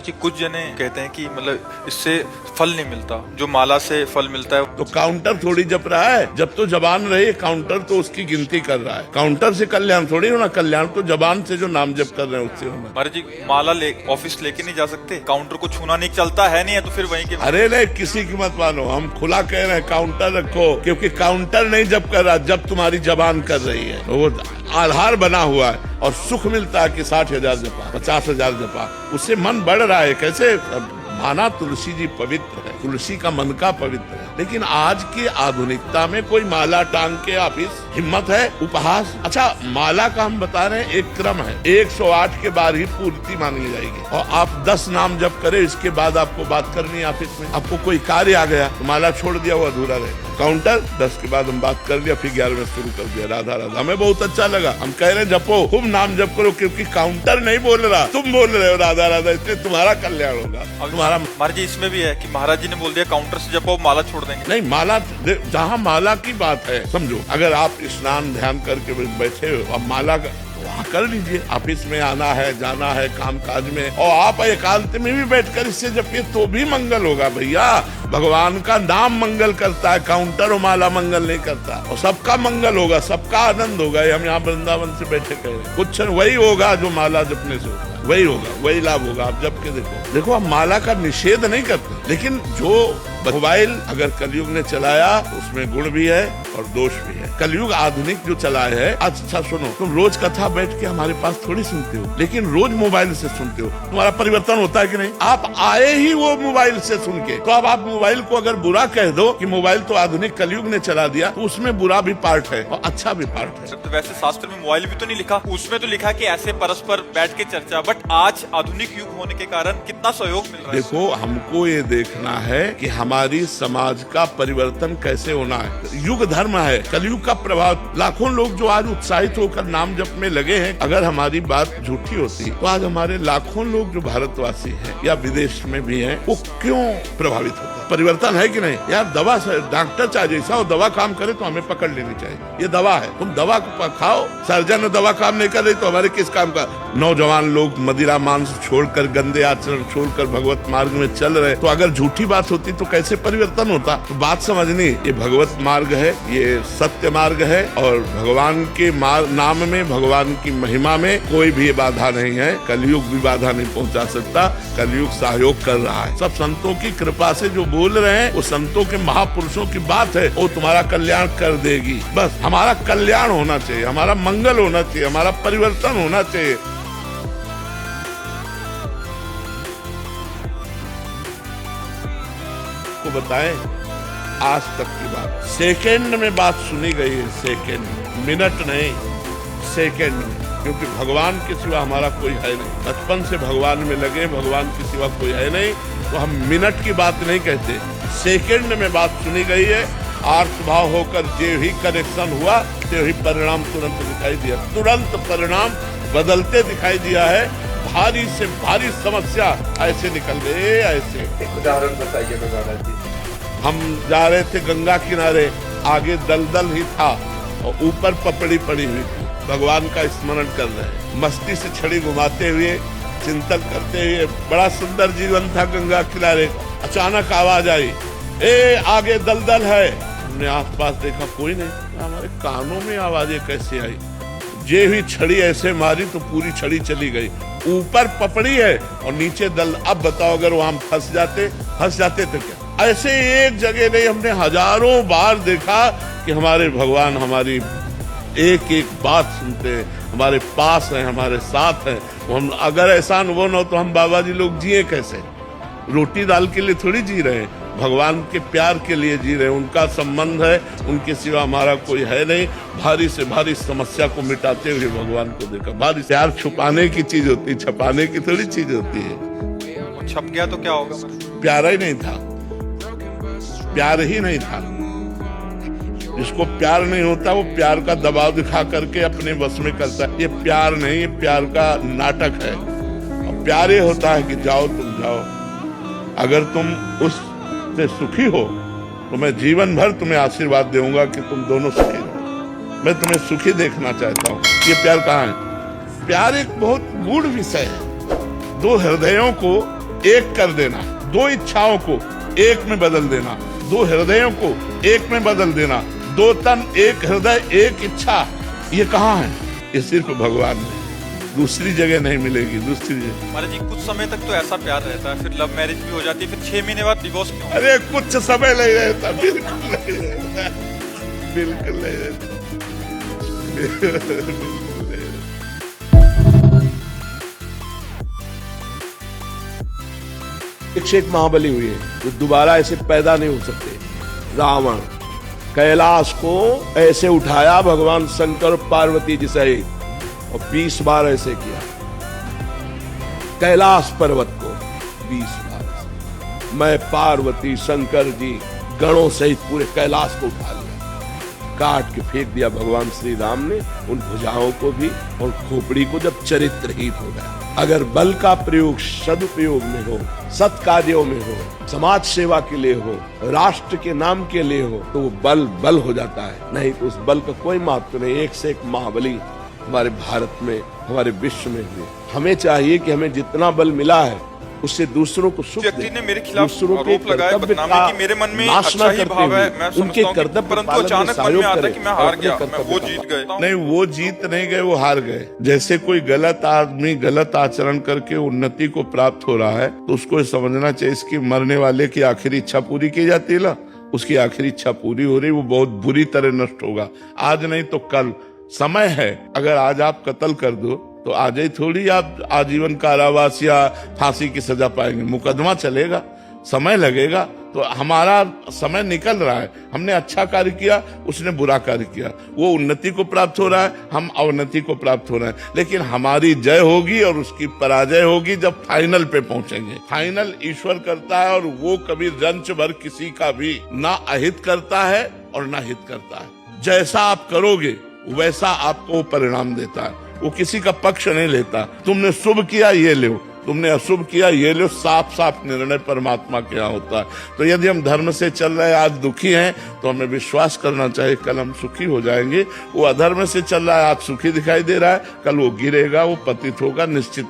जी कुछ जने कहते हैं कि मतलब इससे फल नहीं मिलता, जो माला से फल मिलता है। तो काउंटर थोड़ी जप रहा है, जब तो जबान रही काउंटर तो उसकी गिनती कर रहा है। काउंटर से कल्याण थोड़ी होना, कल्याण तो जबान से जो नाम जप कर रहे हैं उससे होना। महाराज जी माला ऑफिस लेके नहीं जा सकते, काउंटर को छूना नहीं, चलता है नहीं है तो फिर वहीं के। अरे नहीं, किसी की मत मानो, हम खुला कह रहे हैं काउंटर रखो, क्योंकि काउंटर नहीं जप कर रहा, जब तुम्हारी जबान कर रही है। वो आधार बना हुआ है और सुख मिलता है कि 60,000 जपा, 50,000 जपा, उससे मन बढ़ रहा है। कैसे माना तुलसी जी पवित्र है, तुलसी का मन का पवित्र है, लेकिन आज की आधुनिकता में कोई माला टांग के ऑफिस हिम्मत है? उपहास। अच्छा, माला का हम बता रहे हैं एक क्रम है, 108 के बाद ही पूर्ति मानी जाएगी और आप 10 नाम जप करें, इसके बाद आपको बात करनी है ऑफिस में। आपको कोई कार्य आ गया तो माला छोड़ दिया, वो अधूरा रहेगा। काउंटर 10 के बाद हम बात कर लिया, फिर 11 में शुरू कर दिया राधा राधा। हमें बहुत अच्छा लगा, हम कह रहे जपो, खूब नाम जप करो, क्योंकि काउंटर नहीं बोल रहा, तुम बोल रहे हो राधा राधा, इसलिए तुम्हारा कल्याण होगा। तुम्हारा महाराज जी इसमें भी है कि महाराज जी ने बोल दिया काउंटर से जपो, माला छोड़ देंगे। नहीं, माला जहाँ माला की बात है, समझो अगर आप स्नान ध्यान करके बैठे हो, अब माला वहाँ कर लीजिए। ऑफिस में आना है जाना है काम काज में, और आप एकांत में भी बैठकर इससे जपिए तो भी मंगल होगा भैया। भगवान का नाम मंगल करता है, काउंटर और माला मंगल नहीं करता। और सबका मंगल होगा, सबका आनंद होगा। हम यहाँ वृंदावन से बैठे कह रहे हैं, कुछ वही होगा जो माला जपने से होगा, वही होगा, वही लाभ होगा। आप जप के देखो, हम माला का निषेध नहीं करते, लेकिन जो मोबाइल अगर कलयुग ने चलाया उसमें गुण भी है और दोष भी है। कलयुग आधुनिक जो चलाया है, अच्छा सुनो, तुम रोज कथा बैठ के हमारे पास थोड़ी सुनते हो, लेकिन रोज मोबाइल से सुनते हो, तुम्हारा परिवर्तन होता है कि नहीं? आप आए ही वो मोबाइल से सुन के, तो अब आप मोबाइल को अगर बुरा कह दो कि मोबाइल तो आधुनिक कलयुग ने चला दिया, तो उसमें बुरा भी पार्ट है और अच्छा भी पार्ट है। तो वैसे शास्त्र में मोबाइल भी तो नहीं लिखा, उसमें तो लिखा कि ऐसे परस्पर बैठ के चर्चा, बट आज आधुनिक युग होने के कारण कितना सहयोग मिल रहा है। देखो, हमको ये देखना है कि हमारी समाज का परिवर्तन कैसे होना है। युग धर्म है, कलयुग का प्रभाव। लाखों लोग जो आज उत्साहित होकर नाम जप में लगे हैं, अगर हमारी बात झूठी होती तो आज हमारे लाखों लोग जो भारतवासी हैं या विदेश में भी हैं, वो क्यों प्रभावित होता? परिवर्तन है कि नहीं यार? दवा से डॉक्टर चाहे जैसा हो, दवा काम करे तो हमें पकड़ लेनी चाहिए। ये दवा है, तुम दवा खाओ। सर्जन दवा काम नहीं कर रही तो हमारे किस काम का? नौजवान लोग मदिरा मांस छोड़कर, गंदे आचरण छोड़कर भगवत मार्ग में चल रहे, तो अगर झूठी बात होती तो कैसे परिवर्तन होता? तो बात समझनी, ये भगवत मार्ग है, ये सत्य मार्ग है, और भगवान के नाम में, भगवान की महिमा में कोई भी बाधा नहीं है। कलयुग भी बाधा नहीं पहुंचा सकता, कलयुग सहयोग कर रहा है। सब संतों की कृपा से जो बोल रहे हैं, वो संतों के महापुरुषों की बात है, वो तुम्हारा कल्याण कर देगी। बस हमारा कल्याण होना चाहिए, हमारा मंगल होना चाहिए, हमारा परिवर्तन होना चाहिए। को बताएं, आज तक की बात सेकंड में बात सुनी गई है, सेकंड, मिनट नहीं, सेकंड में, क्योंकि भगवान के सिवा हमारा कोई है नहीं। बचपन से भगवान में लगे, भगवान के सिवा कोई है नहीं, तो हम मिनट की बात नहीं कहते, सेकंड में बात सुनी गई है। आर्थ भाव होकर जो ही कनेक्शन हुआ, तो ही परिणाम तुरंत दिखाई दिया, तुरंत परिणाम बदलते दिखाई दिया है। भारी से भारी समस्या ऐसे निकल गए, ऐसे। एक उदाहरण बताइए महाराज जी। हम जा रहे थे गंगा किनारे, आगे दलदल ही था और ऊपर पपड़ी पड़ी हुई थी, भगवान का स्मरण कर रहे, मस्ती से छड़ी घुमाते हुए, चिंतन करते हुए, बड़ा सुंदर जीवन था गंगा किनारे। अचानक आवाज आई, ए आगे दलदल है। हमने आसपास देखा, कोई नहीं। हमारे कानों में आवाजें कैसे आई? जे हुई छड़ी ऐसे मारी तो पूरी छड़ी चली गई। ऊपर पपड़ी है और नीचे दल। अब बताओ, अगर वहां फंस जाते तो क्या? ऐसे एक जगह नहीं, हमने हजारों बार देखा कि हमारे भगवान हमारी एक एक बात सुनते हैं, हमारे पास हैं, हमारे साथ हैं। हम अगर ऐसा अनुभव न हो तो हम बाबा जी लोग जिए कैसे? रोटी दाल के लिए थोड़ी जी रहे हैं, भगवान के प्यार के लिए जी रहे हैं। उनका संबंध है, उनके सिवा हमारा कोई है नहीं। भारी से भारी समस्या को मिटाते हुए भगवान को देखा। भारी प्यार छुपाने की चीज होती है, छुपाने की थोड़ी चीज होती है। छप गया तो क्या होगा? प्यारा ही नहीं था, प्यार ही नहीं था। जिसको प्यार नहीं होता वो प्यार का दबाव दिखा करके अपने बस में करता है। ये प्यार नहीं, ये प्यार का नाटक है। और प्यार ये होता है कि जाओ, तुम जाओ, अगर तुम उससे सुखी हो तो मैं जीवन भर तुम्हें आशीर्वाद दूंगा कि तुम दोनों सुखी रहो। मैं तुम्हें सुखी देखना चाहता हूँ। ये प्यार कहाँ है? प्यार एक बहुत गूढ़ विषय है। दो हृदयों को एक कर देना, दो इच्छाओं को एक में बदल देना, दो हृदयों को एक में बदल देना, दो तन एक हृदय एक इच्छा, ये कहाँ है? ये सिर्फ भगवान में, दूसरी जगह नहीं मिलेगी। दूसरी जगह महाराज जी कुछ समय तक तो ऐसा प्यार रहता है, फिर लव मैरिज भी हो जाती है, फिर 6 महीने बाद डिवोर्स क्यों? अरे कुछ समय नहीं रहता, बिल्कुल नहीं रहता, बिल्कुल नहीं रहता, बिल्कुल नहीं रहता। एक से एक महाबली हुए हैं जो दोबारा ऐसे पैदा नहीं हो सकते। रावण कैलाश को ऐसे उठाया भगवान शंकर पार्वती जी सहित और 20 बार ऐसे किया। कैलाश पर्वत को 20 बार ऐसे। मैं पार्वती शंकर जी गणों सहित पूरे कैलाश को उठा लिया, काट के फेंक दिया भगवान श्री राम ने उन भुजाओं को भी और खोपड़ी को, जब चरित्रहीन हो गया। अगर बल का प्रयोग सदुपयोग में हो, सत् कार्यों में हो, समाज सेवा के लिए हो, राष्ट्र के नाम के लिए हो, तो वो बल बल हो जाता है, नहीं तो उस बल का कोई महत्व नहीं। एक से एक महाबली हमारे भारत में, हमारे विश्व में हुए। हमें चाहिए कि हमें जितना बल मिला है उससे दूसरों को सुख व्यक्ति दे, ने मेरे खिलाफ दूसरों के आरोप लगाया, कर्तव्य बदनामी का की। मेरे मन में नाश अच्छा न ही करते भाव है, हुए मैं उनके समझता हूं कि कर्तव्य परंतु पालन में अचानक मन सहयोग में आता करें कि मैं और हार अपने गया, मैं कर्तव्य वो का जीत गए। नहीं, वो जीत नहीं गए, वो हार गए। जैसे कोई गलत आदमी गलत आचरण करके उन्नति को प्राप्त हो रहा है तो उसको समझना चाहिए इसकी मरने वाले की आखिरी इच्छा पूरी की जाती है ना, उसकी आखिरी इच्छा पूरी हो रही, वो बहुत बुरी तरह नष्ट होगा। आज नहीं तो कल समय है। अगर आज आप कत्ल कर दो तो आज ही थोड़ी आप आजीवन कारावास या फांसी की सजा पाएंगे, मुकदमा चलेगा, समय लगेगा। तो हमारा समय निकल रहा है, हमने अच्छा कार्य किया, उसने बुरा कार्य किया, वो उन्नति को प्राप्त हो रहा है, हम अवनति को प्राप्त हो रहे हैं। लेकिन हमारी जय होगी और उसकी पराजय होगी जब फाइनल पे पहुंचेंगे। फाइनल ईश्वर करता है और वो कभी रंच भर किसी का भी ना अहित करता है और ना हित करता है। जैसा आप करोगे वैसा आपको परिणाम देता है, वो किसी का पक्ष नहीं लेता। तुमने शुभ किया ये लो, तुमने अशुभ किया ये लो, साफ साफ निर्णय परमात्मा के यहाँ होता है। तो यदि हम धर्म से चल रहे हैं, आज दुखी हैं, तो हमें विश्वास करना चाहिए कल हम सुखी हो जाएंगे। वो अधर्म से चल रहा है, आज सुखी दिखाई दे रहा है, कल वो गिरेगा, वो पतित होगा निश्चित।